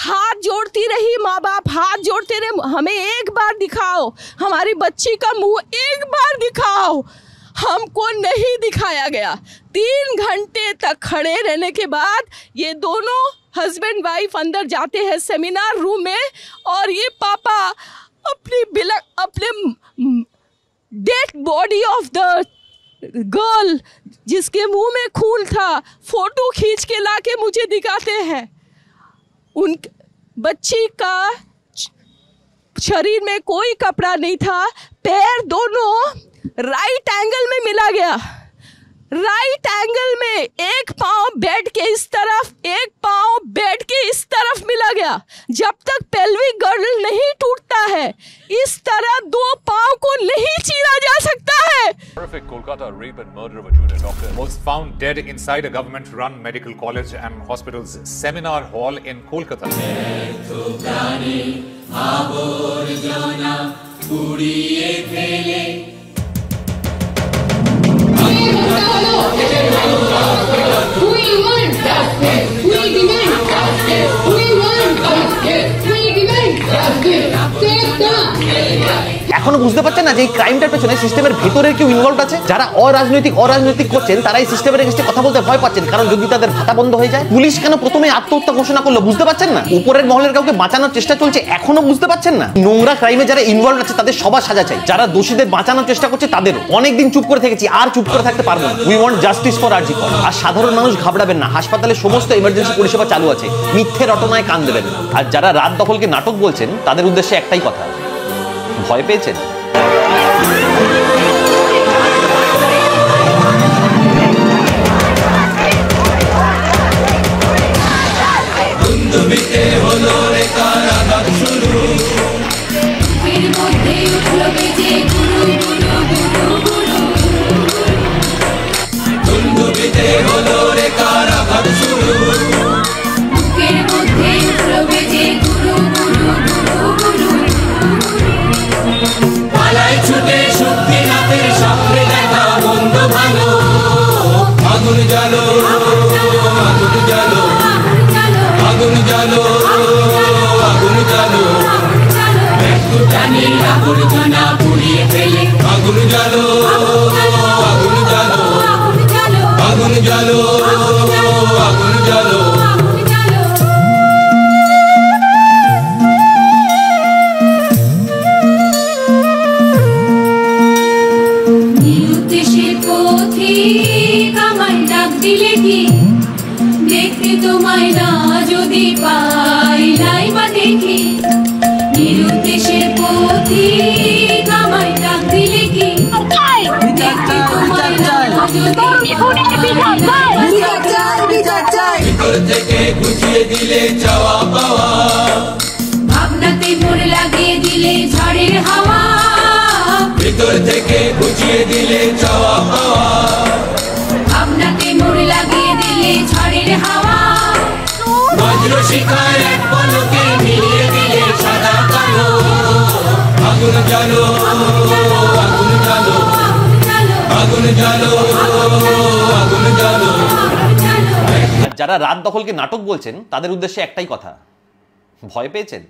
हाथ जोड़ती रही, माँ बाप हाथ जोड़ते रहे, हमें एक बार दिखाओ, हमारी बच्ची का मुंह एक बार दिखाओ। हमको नहीं दिखाया गया। 3 घंटे तक खड़े रहने के बाद ये दोनों हस्बैंड वाइफ अंदर जाते हैं सेमिनार रूम में, और ये पापा अपने dead body of the girl जिसके मुंह में खून था फोटो खींच के लाके मुझे दिखाते हैं। उन बच्ची का शरीर में कोई कपड़ा नहीं था, पैर दोनों राइट एंगल में मिला गया, राइट एंगल में, एक पांव बेड के इस तरफ, एक पांव बेड के इस तरफ मिला गया। जब तक पेल्विक गर्डल नहीं टूटता है, इस तरह 2 पांव को नहीं चीरा जा सकता है। Horrific Kolkata rape and murder of a junior doctor was found dead inside a government-run medical college and hospital's seminar hall in Kolkata. এখনো বুঝতে পারছেন না যে এই ক্রাইমটার পেছনে সিস্টেমের ভেতরের কেউ ইনভলভ আছে। যারা অরাজনৈতিক করছেন তারা এই সিস্টেমের এগেইনস্টে কথা বলতে ভয় পাচ্ছেন, কারণ যদি তাদের ভাতা বন্ধ হয়ে যায়। পুলিশ কেন প্রথমে আত্মহত্যা ঘোষণা করলো বুঝতে পারছেন না? উপরের মহলের কাউকে বাঁচানোর চেষ্টা চলছে, এখনো বুঝতে পারছেন না? নোংরা ক্রাইমে যারা ইনভলভ আছে তাদের সবার সাজা চাই, যারা দোষীদের বাঁচানোর চেষ্টা করছে তাদেরও। অনেকদিন চুপ করে থেকেছি, আর চুপ করে থাকতে পারবো না। উই ওয়ান্ট জাস্টিস ফর আরজি কর। আর সাধারণ মানুষ ঘাবড়াবেন না, হাসপাতালে সমস্ত ইমার্জেন্সি পরিষেবা চালু আছে, মিথ্যে রটনায় কান দেবেন না। আর যারা রাত দখলকে নাটক বলছেন তাদের উদ্দেশ্যে একটাই কথা, ভয় পেয়েছেন? ভাবনাতে মোর লাগিয়ে দিলে ঝড়ের হাওয়া, ভিতর থেকে বুঝিয়ে দিলে চাওয়া পাওয়া। ভাবনাতে মোর লাগিয়ে দিলে ঝড়ের হাওয়া, বজ্র শিখায় এক পলকে মিলিয়ে দিলে সাদা কালো। আগুন জ্বালো, আগুন জ্বালো, আগুন জ্বালো, আগুন জ্বালো। যারা রাত দখলকে নাটক বলছেন তাদের উদ্দেশ্যে একটাই কথা, ভয় পেয়েছেন?